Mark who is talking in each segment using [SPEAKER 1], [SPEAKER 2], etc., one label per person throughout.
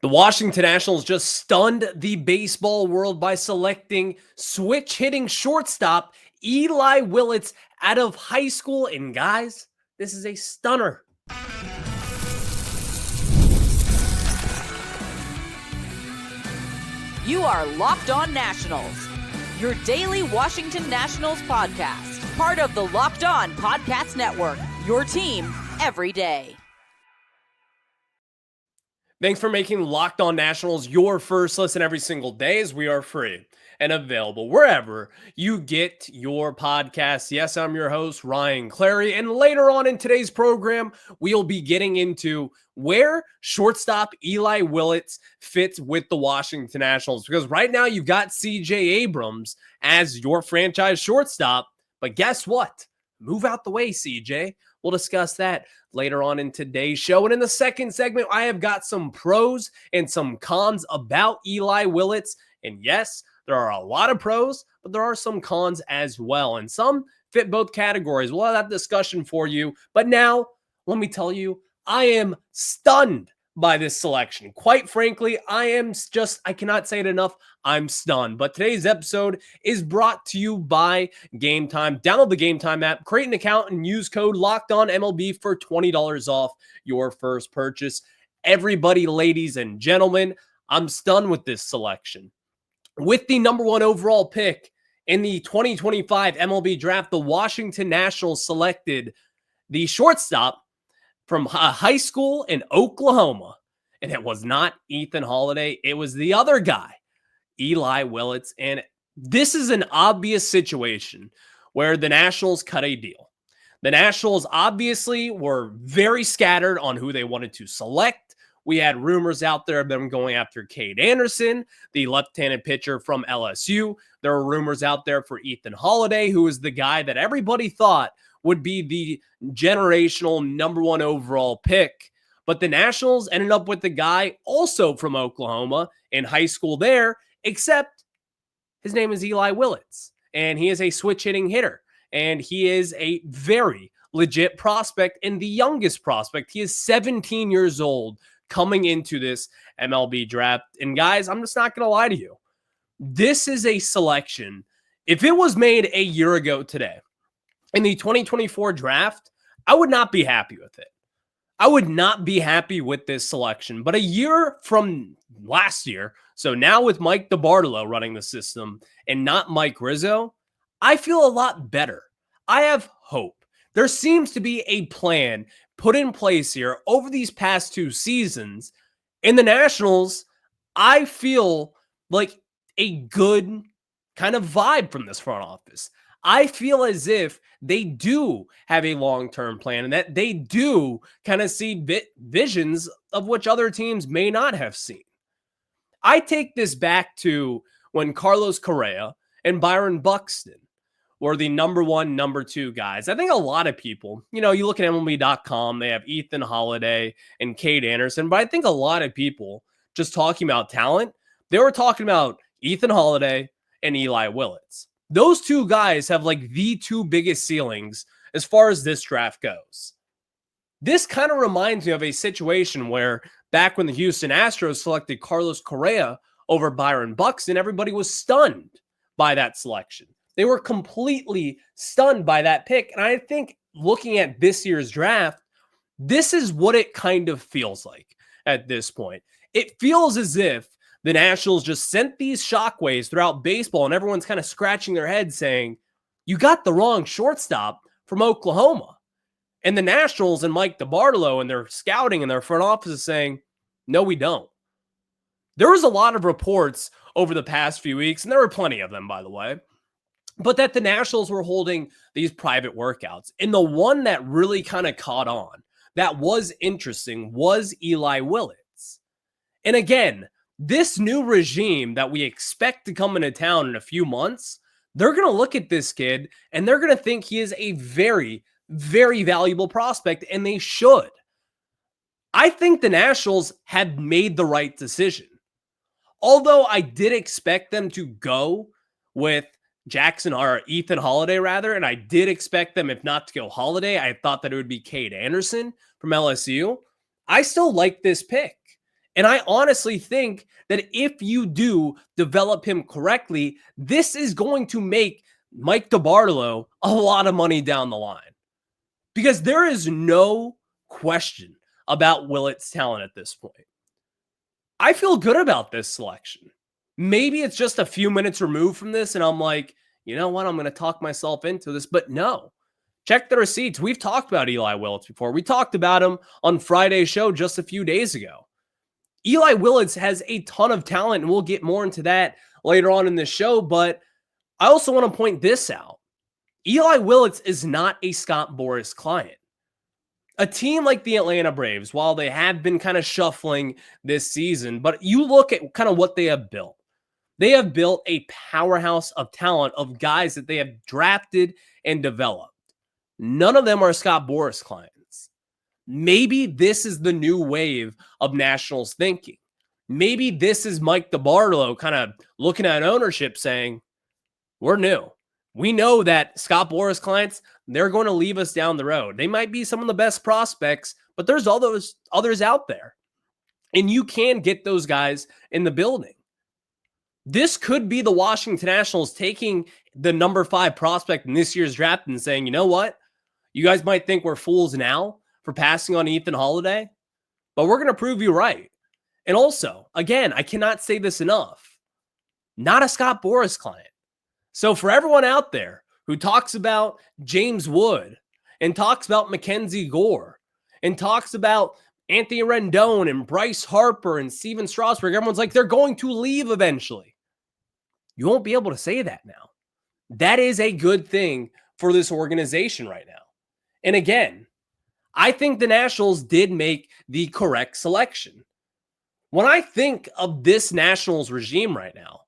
[SPEAKER 1] The Washington Nationals just stunned the baseball world by selecting switch hitting shortstop Eli Willits out of high school. And guys, this is a stunner.
[SPEAKER 2] You are Locked On Nationals, your daily Washington Nationals podcast, part of the Locked On Podcast Network, your team every day.
[SPEAKER 1] Thanks for making Locked On Nationals your first listen every single day, as we are free and available wherever you get your podcasts. Yes, I'm your host, Ryan Clary, and later on in today's program, we'll be getting into where shortstop Eli Willits fits with the Washington Nationals, because right now you've got CJ Abrams as your franchise shortstop, but guess what? Move out the way, CJ. We'll discuss that later on in today's show. And in the second segment, I have got some pros and some cons about Eli Willits. And yes, there are a lot of pros, but there are some cons as well. And some fit both categories. We'll have that discussion for you. But now, let me tell you, I am stunned by this selection. Quite frankly, I cannot say it enough. I'm stunned. But today's episode is brought to you by Gametime. Download the Gametime app, create an account, and use code LOCKEDONMLB for $20 off your first purchase. Everybody, ladies and gentlemen, I'm stunned with this selection. With the number one overall pick in the 2025 MLB draft, the Washington Nationals selected the shortstop from high school in Oklahoma. And it was not Ethan Holiday. It was the other guy, Eli Willits. And this is an obvious situation where the Nationals cut a deal. The Nationals obviously were very scattered on who they wanted to select. We had rumors out there of them going after Cade Anderson, the left-handed pitcher from LSU. There were rumors out there for Ethan Holiday, who is the guy that everybody thought would be the generational number one overall pick. But the Nationals ended up with the guy also from Oklahoma in high school there, except his name is Eli Willits, and he is a switch-hitting hitter, and he is a very legit prospect and the youngest prospect. He is 17 years old coming into this MLB draft. And guys, I'm just not going to lie to you. This is a selection. If it was made a year ago today, in the 2024 draft, I would not be happy with it. I would not be happy with this selection. But a year from last year, so now with Mike DeBartolo running the system and not Mike Rizzo, I feel a lot better. I have hope. There seems to be a plan put in place here over these past two seasons. In the Nationals, I feel like a good kind of vibe from this front office. I feel as if they do have a long-term plan and that they do kind of see visions of which other teams may not have seen. I take this back to when Carlos Correa and Byron Buxton were the number one, number two guys. I think a lot of people, you look at MLB.com, they have Ethan Holiday and Cade Anderson, but I think a lot of people just talking about talent, they were talking about Ethan Holiday and Eli Willits. Those two guys have like the two biggest ceilings as far as this draft goes. This kind of reminds me of a situation where back when the Houston Astros selected Carlos Correa over Byron Buxton, everybody was stunned by that selection. They were completely stunned by that pick. And I think looking at this year's draft, this is what it kind of feels like at this point. It feels as if the Nationals just sent these shockwaves throughout baseball, and everyone's kind of scratching their head saying, you got the wrong shortstop from Oklahoma. And the Nationals and Mike DeBartolo and their scouting and their front office is saying, no, we don't. There was a lot of reports over the past few weeks, and there were plenty of them, by the way, but that the Nationals were holding these private workouts. And the one that really kind of caught on, that was interesting, was Eli Willits. And again, this new regime that we expect to come into town in a few months, they're going to look at this kid and they're going to think he is a very, very valuable prospect, and they should. I think the Nationals had made the right decision. Although I did expect them to go with Ethan Holiday rather, and I did expect them, if not to go Holiday, I thought that it would be Cade Anderson from LSU. I still like this pick. And I honestly think that if you do develop him correctly, this is going to make Mike DeBartolo a lot of money down the line. Because there is no question about Willits' talent at this point. I feel good about this selection. Maybe it's just a few minutes removed from this, and I'm like, you know what? I'm going to talk myself into this. But no, check the receipts. We've talked about Eli Willits before. We talked about him on Friday's show just a few days ago. Eli Willits has a ton of talent, and we'll get more into that later on in the show. But I also want to point this out. Eli Willits is not a Scott Boras client. A team like the Atlanta Braves, while they have been kind of shuffling this season, but you look at kind of what they have built. They have built a powerhouse of talent of guys that they have drafted and developed. None of them are Scott Boras clients. Maybe this is the new wave of Nationals thinking. Maybe this is Mike DeBartolo kind of looking at ownership saying, we're new. We know that Scott Boras clients, they're going to leave us down the road. They might be some of the best prospects, but there's all those others out there. And you can get those guys in the building. This could be the Washington Nationals taking the number 5 prospect in this year's draft and saying, you know what? You guys might think we're fools now for passing on Ethan Holiday, but we're going to prove you right. And also, again, I cannot say this enough. Not a Scott Boras client. So for everyone out there who talks about James Wood and talks about Mackenzie Gore and talks about Anthony Rendon and Bryce Harper and Steven Strasburg, everyone's like, they're going to leave eventually. You won't be able to say that now. That is a good thing for this organization right now. And again, I think the Nationals did make the correct selection. When I think of this Nationals regime right now,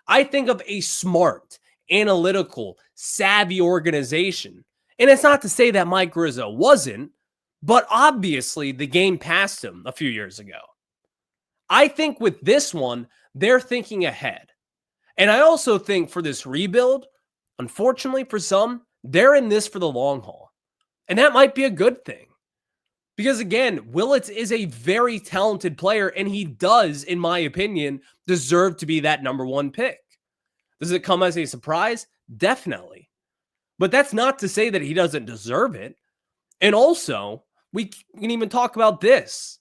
[SPEAKER 1] I think of a smart, analytical, savvy organization. And it's not to say that Mike Rizzo wasn't, but obviously the game passed him a few years ago. I think with this one, they're thinking ahead. And I also think for this rebuild, unfortunately for some, they're in this for the long haul. And that might be a good thing. Because again, Willits is a very talented player, and he does, in my opinion, deserve to be that number 1 pick. Does it come as a surprise? Definitely. But that's not to say that he doesn't deserve it. And also, we can even talk about this.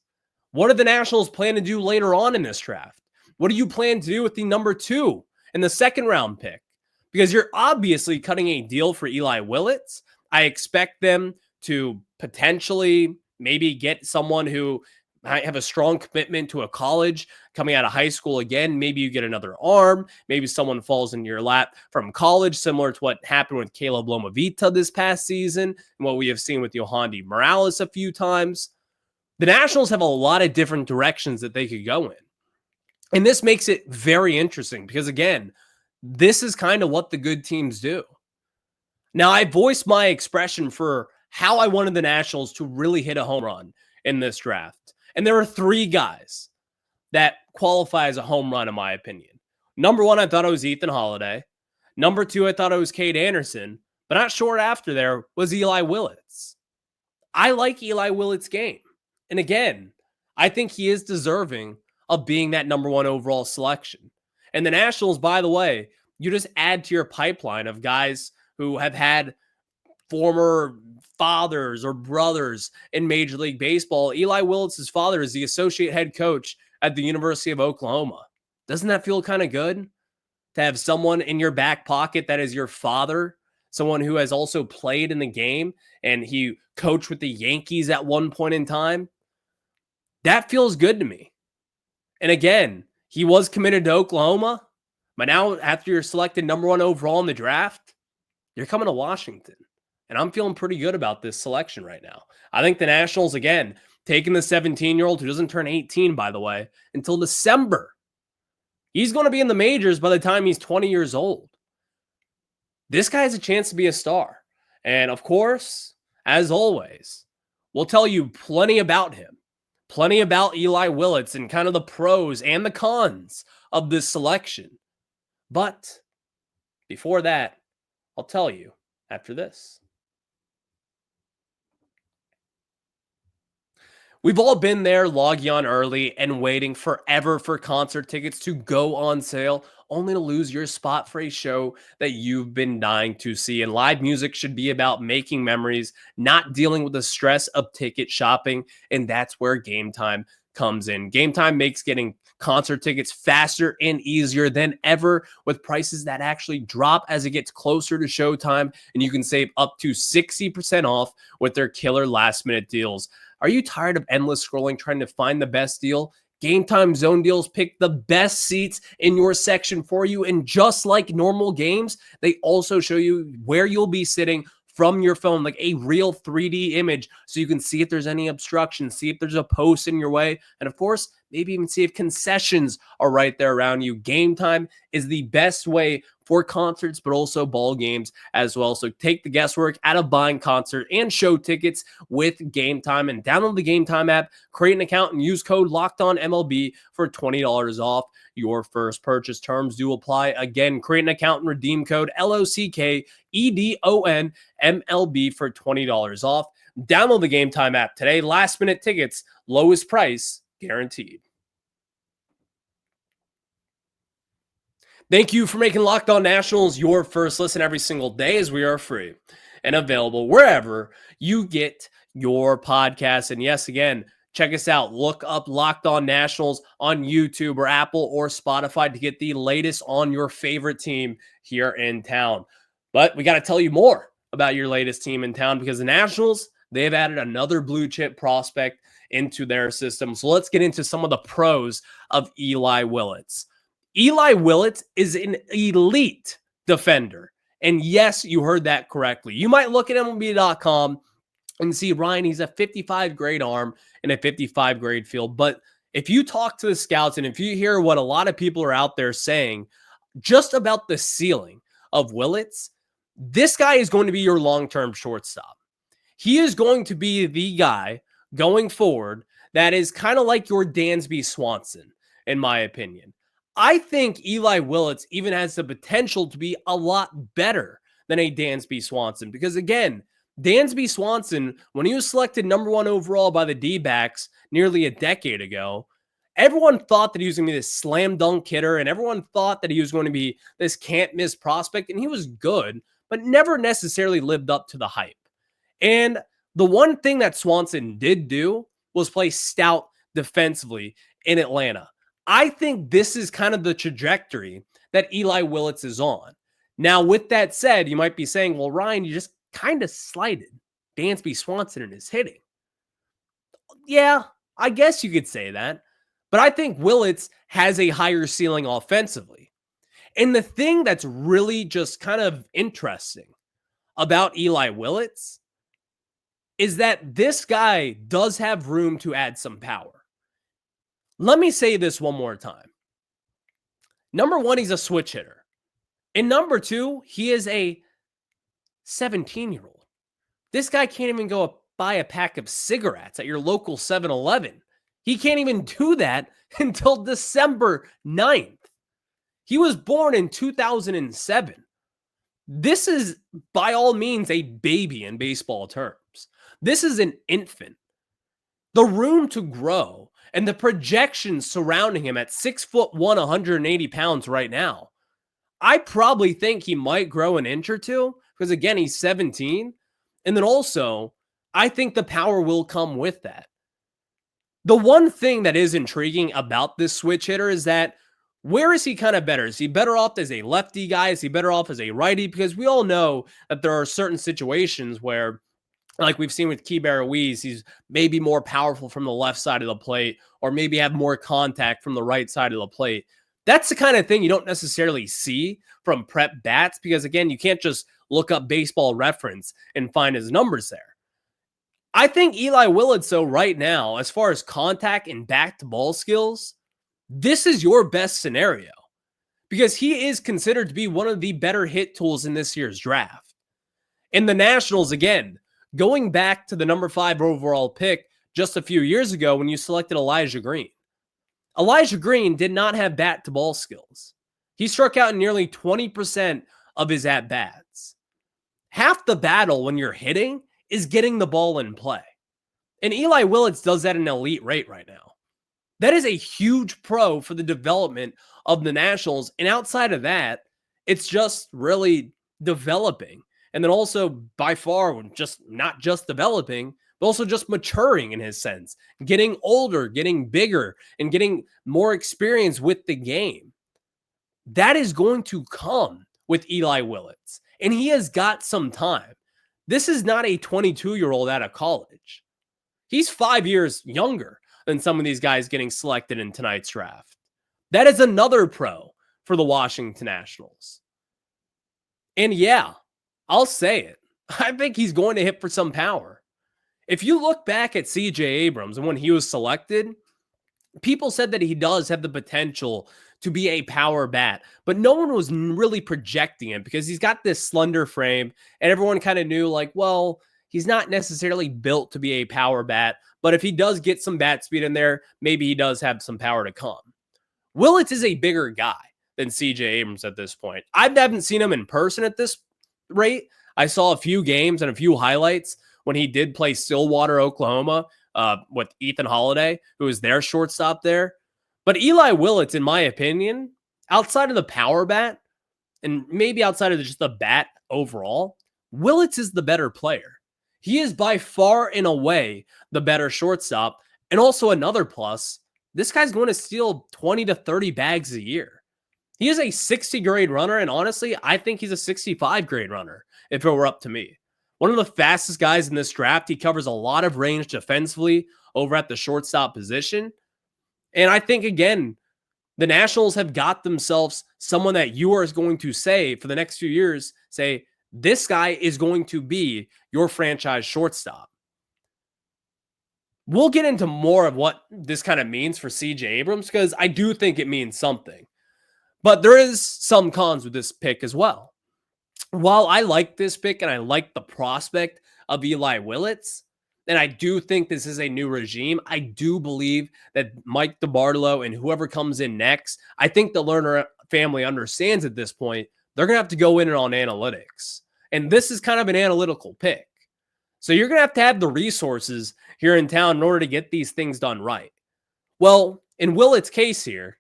[SPEAKER 1] What do the Nationals plan to do later on in this draft? What do you plan to do with the number 2 and the second round pick? Because you're obviously cutting a deal for Eli Willits. I expect them to potentially maybe get someone who might have a strong commitment to a college coming out of high school again. Maybe you get another arm. Maybe someone falls in your lap from college, similar to what happened with Caleb Lomavita this past season and what we have seen with Yohandy Morales a few times. The Nationals have a lot of different directions that they could go in. And this makes it very interesting because, again, this is kind of what the good teams do. Now, I voiced my expression for how I wanted the Nationals to really hit a home run in this draft. And there are 3 guys that qualify as a home run, in my opinion. Number 1, I thought it was Ethan Holiday. Number 2, I thought it was Cade Anderson. But not short after there was Eli Willits. I like Eli Willits' game. And again, I think he is deserving of being that number 1 overall selection. And the Nationals, by the way, you just add to your pipeline of guys who have had former fathers or brothers in Major League Baseball. Eli Willits' father is the associate head coach at the University of Oklahoma. Doesn't that feel kind of good to have someone in your back pocket that is your father, someone who has also played in the game and he coached with the Yankees at one point in time? That feels good to me. And again, he was committed to Oklahoma, but now after you're selected number 1 overall in the draft, you're coming to Washington. And I'm feeling pretty good about this selection right now. I think the Nationals, again, taking the 17-year-old who doesn't turn 18, by the way, until December. He's going to be in the majors by the time he's 20 years old. This guy has a chance to be a star. And of course, as always, we'll tell you plenty about him, plenty about Eli Willits and kind of the pros and the cons of this selection. But before that, I'll tell you after this. We've all been there logging on early and waiting forever for concert tickets to go on sale, only to lose your spot for a show that you've been dying to see. And live music should be about making memories, not dealing with the stress of ticket shopping. And that's where Game Time comes in. Game Time makes getting concert tickets faster and easier than ever, with prices that actually drop as it gets closer to showtime. And you can save up to 60% off with their killer last minute deals. Are you tired of endless scrolling trying to find the best deal? Game Time Zone Deals pick the best seats in your section for you. And just like normal games, they also show you where you'll be sitting from your phone, like a real 3D image, so you can see if there's any obstruction, see if there's a post in your way, and of course, maybe even see if concessions are right there around you. Game Time is the best way for concerts, but also ball games as well. So take the guesswork out of buying concert and show tickets with Game Time, and download the Game Time app, create an account, and use code LOCKEDONMLB for $20 off your first purchase. Terms do apply. Again, create an account and redeem code LOCKEDONMLB for $20 off. Download the Game Time app today. Last minute tickets, lowest price guaranteed. Thank you for making Locked On Nationals your first listen every single day, as we are free and available wherever you get your podcasts. And yes, again, check us out. Look up Locked On Nationals on YouTube or Apple or Spotify to get the latest on your favorite team here in town. But we got to tell you more about your latest team in town, because the Nationals, they've added another blue chip prospect into their system. So let's get into some of the pros of Eli Willits. Eli Willits is an elite defender. And yes, you heard that correctly. You might look at MLB.com and see, Ryan, he's a 55 grade arm and a 55 grade field. But if you talk to the scouts and if you hear what a lot of people are out there saying just about the ceiling of Willits, this guy is going to be your long-term shortstop. He is going to be the guy going forward that is kind of like your Dansby Swanson, in my opinion. I think Eli Willits even has the potential to be a lot better than a Dansby Swanson, because again, Dansby Swanson, when he was selected number 1 overall by the D-backs nearly a decade ago, everyone thought that he was going to be this slam dunk hitter, and everyone thought that he was going to be this can't miss prospect, and he was good, but never necessarily lived up to the hype. And the one thing that Swanson did do was play stout defensively in Atlanta. I think this is kind of the trajectory that Eli Willits is on. Now, with that said, you might be saying, well, Ryan, you just kind of slighted Dansby Swanson in his hitting. Yeah, I guess you could say that. But I think Willits has a higher ceiling offensively. And the thing that's really just kind of interesting about Eli Willits is that this guy does have room to add some power. Let me say this one more time. Number 1, he's a switch hitter. And number 2, he is a 17-year-old. This guy can't even go buy a pack of cigarettes at your local 7-Eleven. He can't even do that until December 9th. He was born in 2007. This is, by all means, a baby in baseball terms. This is an infant. The room to grow and the projections surrounding him at 6'1", 180 pounds right now, I probably think he might grow an inch or two, because again, he's 17. And then also, I think the power will come with that. The one thing that is intriguing about this switch hitter is that, where is he kind of better? Is he better off as a lefty guy? Is he better off as a righty? Because we all know that there are certain situations where, like we've seen with Keibert Ruiz, he's maybe more powerful from the left side of the plate, or maybe have more contact from the right side of the plate. That's the kind of thing you don't necessarily see from prep bats, because again, you can't just look up Baseball Reference and find his numbers there. I think Eli Willits, though, right now, as far as contact and back-to-ball skills, this is your best scenario, because he is considered to be one of the better hit tools in this year's draft. In the Nationals, again, going back to the number 5 overall pick just a few years ago when you selected Elijah Green. Elijah Green did not have bat-to-ball skills. He struck out in nearly 20% of his at-bats. Half the battle when you're hitting is getting the ball in play. And Eli Willits does that at an elite rate right now. That is a huge pro for the development of the Nationals. And outside of that, it's just really developing. And then also by far just not just developing, but also just maturing in his sense, getting older, getting bigger, and getting more experience with the game. That is going to come with Eli Willits. And he has got some time. This is not a 22-year-old out of college. He's 5 years younger than some of these guys getting selected in tonight's draft. That is another pro for the Washington Nationals. And yeah, I'll say it. I think he's going to hit for some power. If you look back at CJ Abrams and when he was selected, people said that he does have the potential to be a power bat, but no one was really projecting him because he's got this slender frame and everyone kind of knew like, well, he's not necessarily built to be a power bat, but if he does get some bat speed in there, maybe he does have some power to come. Willits is a bigger guy than CJ Abrams at this point. I haven't seen him in person at this rate. I saw a few games and a few highlights when he did play Stillwater, Oklahoma, with Ethan Holiday, who was their shortstop there. But Eli Willits, in my opinion, outside of the power bat, and maybe outside of just the bat overall, Willits is the better player. He is by far and away the better shortstop. And also another plus, this guy's going to steal 20 to 30 bags a year. He is a 60 grade runner, and honestly, I think he's a 65 grade runner if it were up to me. One of the fastest guys in this draft. He covers a lot of range defensively over at the shortstop position. And I think, again, the Nationals have got themselves someone that you are going to say for the next few years, say, this guy is going to be your franchise shortstop. We'll get into more of what this kind of means for CJ Abrams because I do think it means something. But there is some cons with this pick as well. While I like this pick and I like the prospect of Eli Willits, and I do think this is a new regime, I do believe that Mike DeBartolo and whoever comes in next, I think the Lerner family understands at this point, they're going to have to go in on analytics. And this is kind of an analytical pick. So you're going to have the resources here in town in order to get these things done right. Well, in Willits' case here,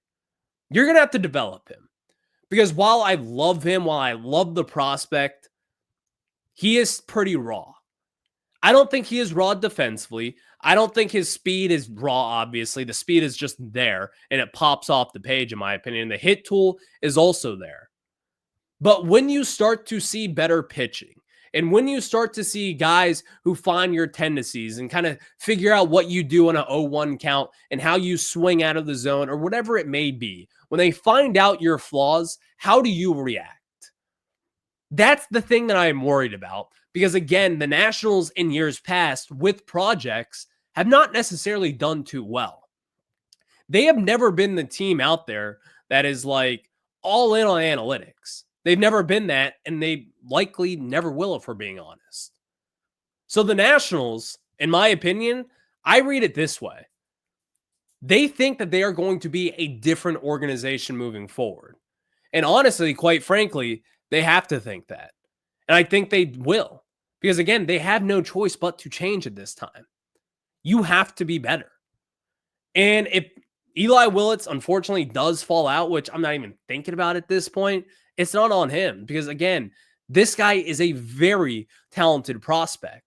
[SPEAKER 1] you're going to have to develop him. Because while I love him, while I love the prospect, he is pretty raw. I don't think he is raw defensively. I don't think his speed is raw, obviously. The speed is just there, and it pops off the page, in my opinion. The hit tool is also there. But when you start to see better pitching, and when you start to see guys who find your tendencies and kind of figure out what you do on an 0-1 count and how you swing out of the zone or whatever it may be, when they find out your flaws, how do you react? That's the thing that I am worried about because, again, the Nationals in years past with projects have not necessarily done too well. They have never been the team out there that is like all in on analytics. They've never been that, and they likely never will if we're being honest. So the Nationals, in my opinion, I read it this way. They think that they are going to be a different organization moving forward. And honestly, quite frankly, they have to think that. And I think they will. Because again, they have no choice but to change at this time. You have to be better. And if Eli Willits unfortunately does fall out, which I'm not even thinking about at this point, it's not on him. Because again, this guy is a very talented prospect.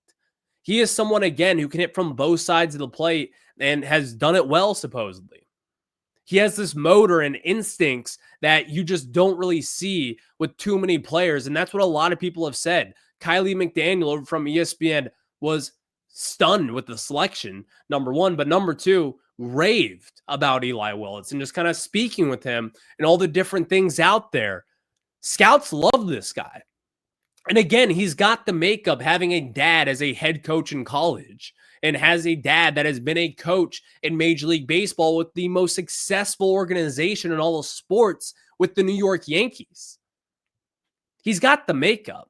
[SPEAKER 1] He is someone, again, who can hit from both sides of the plate and has done it well, supposedly. He has this motor and instincts that you just don't really see with too many players. And that's what a lot of people have said. Kylie McDaniel over from ESPN was stunned with the selection, number one. But number two, raved about Eli Willits and just kind of speaking with him and all the different things out there. Scouts love this guy. And again, he's got the makeup having a dad as a head coach in college and has a dad that has been a coach in Major League Baseball with the most successful organization in all of sports with the New York Yankees. He's got the makeup.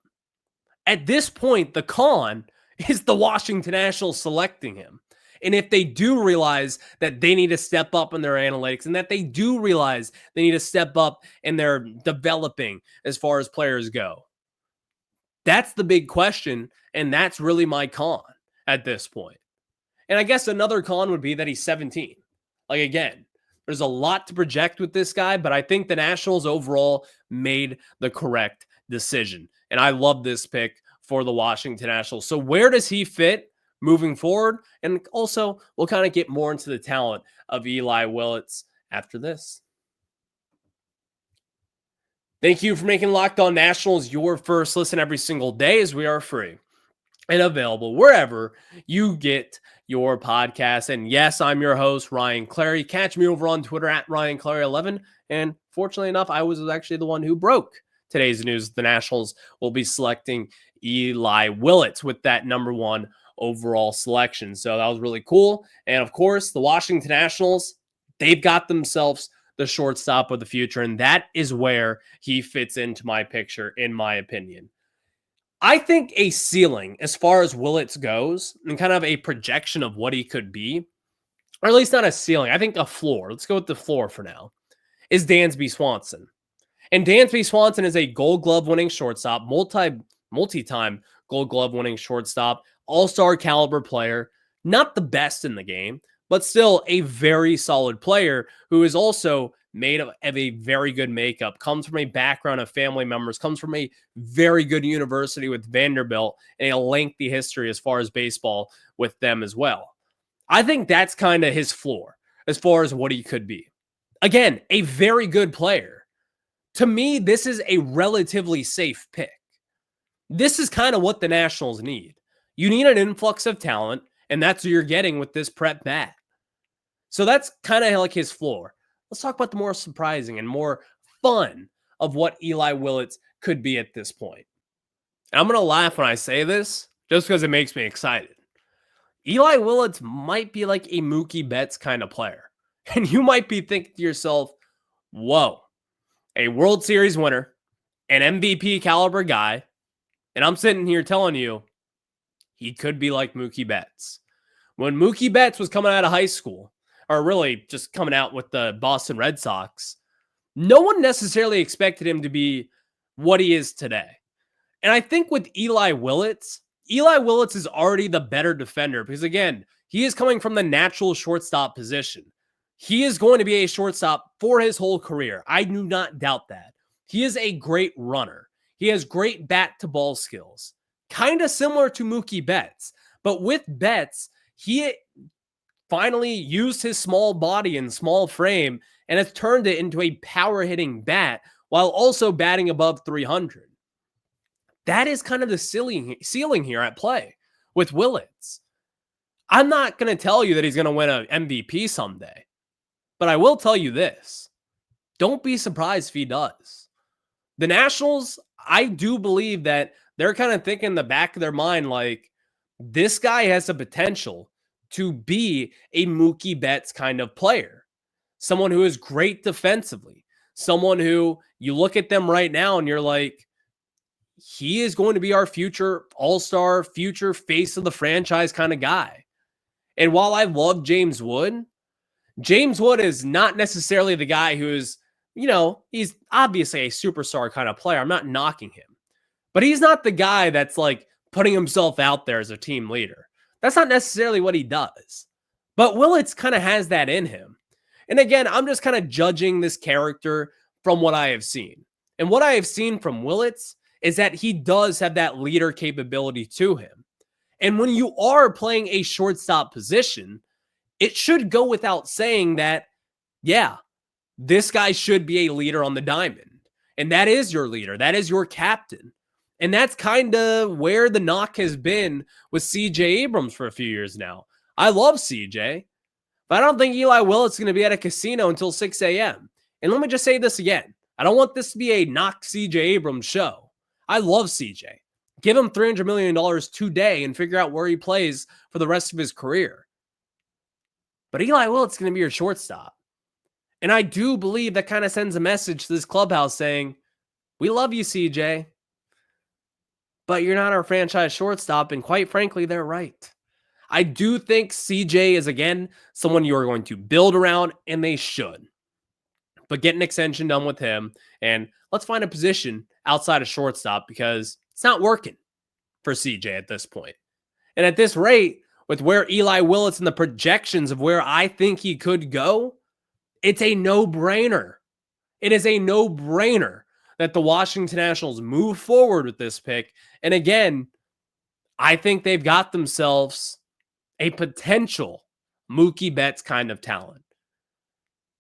[SPEAKER 1] At this point, the con is the Washington Nationals selecting him. And if they do realize that they need to step up in their analytics and that they do realize they need to step up in their developing as far as players go, that's the big question, and that's really my con at this point. And I guess another con would be that he's 17. Like, again, there's a lot to project with this guy, but I think the Nationals overall made the correct decision. And I love this pick for the Washington Nationals. So where does he fit moving forward? And also, we'll kind of get more into the talent of Eli Willits after this. Thank you for making Locked On Nationals your first listen every single day, as we are free and available wherever you get your podcast. And yes, I'm your host, Ryan Clary. Catch me over on Twitter at RyanClary11. And fortunately enough, I was actually the one who broke today's news. The Nationals will be selecting Eli Willits with that number 1 overall selection. So that was really cool. And of course, the Washington Nationals, they've got themselves the shortstop of the future. And that is where he fits into my picture, in my opinion. I think a ceiling as far as Willits goes and kind of a projection of what he could be, or at least not a ceiling, I think a floor. Let's go with the floor for now, is Dansby Swanson. And Dansby Swanson is a Gold Glove winning shortstop, multi-time Gold Glove winning shortstop, all-star caliber player, not the best in the game, but still a very solid player who is also made of a very good makeup, comes from a background of family members, comes from a very good university with Vanderbilt, and a lengthy history as far as baseball with them as well. I think that's kind of his floor as far as what he could be. Again, a very good player. To me, this is a relatively safe pick. This is kind of what the Nationals need. You need an influx of talent, and that's what you're getting with this prep bat. So that's kind of like his floor. Let's talk about the more surprising and more fun of what Eli Willits could be at this point. And I'm going to laugh when I say this just because it makes me excited. Eli Willits might be like a Mookie Betts kind of player. And you might be thinking to yourself, whoa, a World Series winner, an MVP caliber guy. And I'm sitting here telling you, he could be like Mookie Betts. When Mookie Betts was coming out of high school, or really just coming out with the Boston Red Sox, no one necessarily expected him to be what he is today. And I think with Eli Willits is already the better defender because, again, he is coming from the natural shortstop position. He is going to be a shortstop for his whole career. I do not doubt that. He is a great runner. He has great bat-to-ball skills, kind of similar to Mookie Betts. But with Betts, he finally used his small body and small frame and has turned it into a power-hitting bat while also batting above 300. That is kind of the ceiling here at play with Willits. I'm not going to tell you that he's going to win an MVP someday, but I will tell you this. Don't be surprised if he does. The Nationals, I do believe that they're kind of thinking in the back of their mind, like, this guy has the potential to be a Mookie Betts kind of player. Someone who is great defensively. Someone who you look at them right now and you're like, he is going to be our future all-star, future face of the franchise kind of guy. And while I love James Wood is not necessarily the guy who's, he's obviously a superstar kind of player. I'm not knocking him. But he's not the guy that's like putting himself out there as a team leader. That's not necessarily what he does. But Willits kind of has that in him. And again, I'm just kind of judging this character from what I have seen. And what I have seen from Willits is that he does have that leader capability to him. And when you are playing a shortstop position, it should go without saying that, yeah, this guy should be a leader on the diamond. And that is your leader. That is your captain. And that's kind of where the knock has been with CJ Abrams for a few years now. I love CJ, but I don't think Eli Willits is going to be at a casino until 6 a.m. And let me just say this again. I don't want this to be a knock CJ Abrams show. I love CJ. Give him $300 million today and figure out where he plays for the rest of his career. But Eli Willits is going to be your shortstop. And I do believe that kind of sends a message to this clubhouse saying, we love you, CJ, but you're not our franchise shortstop. And quite frankly, they're right. I do think CJ is, again, someone you are going to build around, and they should. But get an extension done with him, and let's find a position outside of shortstop because it's not working for CJ at this point. And at this rate, with where Eli Willits and the projections of where I think he could go, it's a no-brainer. It is a no-brainer that the Washington Nationals move forward with this pick. And again, I think they've got themselves a potential Mookie Betts kind of talent.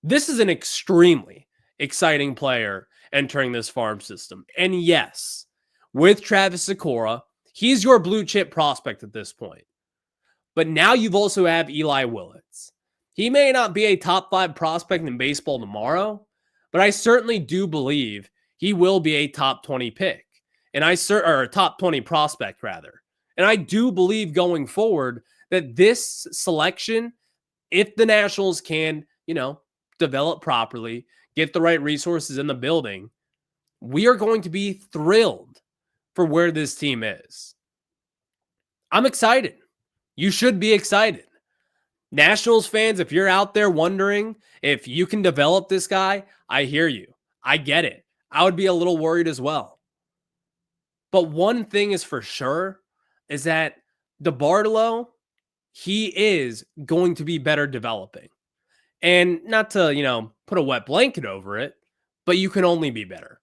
[SPEAKER 1] This is an extremely exciting player entering this farm system. And yes, with Travis Sikora, he's your blue chip prospect at this point. But now you've also have Eli Willits. He may not be a top 5 prospect in baseball tomorrow, but I certainly do believe he will be a top 20 pick. And or a top 20 prospect rather. And I do believe going forward that this selection, if the Nationals can, develop properly, get the right resources in the building, we are going to be thrilled for where this team is. I'm excited. You should be excited. Nationals fans, if you're out there wondering if you can develop this guy, I hear you. I get it. I would be a little worried as well. But one thing is for sure is that DeBartolo, he is going to be better developing. And not to, put a wet blanket over it, but you can only be better.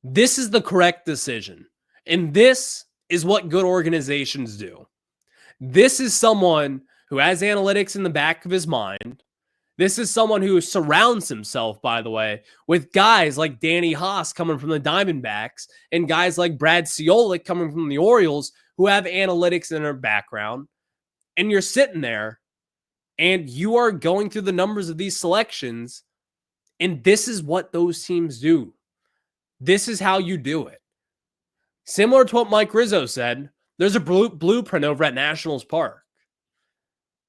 [SPEAKER 1] This is the correct decision. And this is what good organizations do. This is someone who has analytics in the back of his mind. This is someone who surrounds himself, by the way, with guys like Danny Haas coming from the Diamondbacks and guys like Brad Ciolek coming from the Orioles who have analytics in their background. And you're sitting there and you are going through the numbers of these selections, and this is what those teams do. This is how you do it. Similar to what Mike Rizzo said, there's a blueprint over at Nationals Park.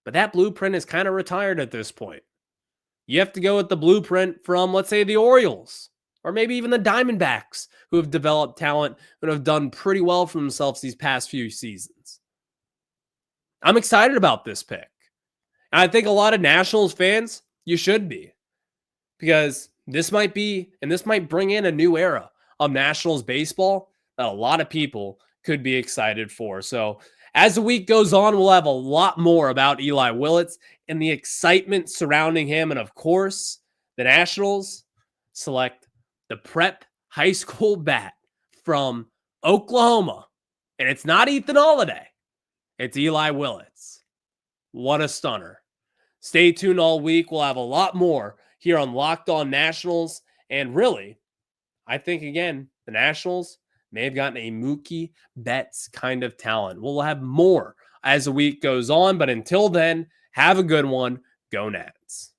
[SPEAKER 1] But that blueprint is kind of retired at this point. You have to go with the blueprint from, let's say, the Orioles, or maybe even the Diamondbacks, who have developed talent and have done pretty well for themselves these past few seasons. I'm excited about this pick. And I think a lot of Nationals fans, you should be. Because this might bring in a new era of Nationals baseball that a lot of people could be excited for. So as the week goes on, we'll have a lot more about Eli Willits and the excitement surrounding him. And of course, the Nationals select the prep high school bat from Oklahoma. And it's not Ethan Holiday. It's Eli Willits. What a stunner. Stay tuned all week. We'll have a lot more here on Locked On Nationals. And really, I think, again, the Nationals may have gotten a Mookie Betts kind of talent. We'll have more as the week goes on. But until then, have a good one. Go Nats.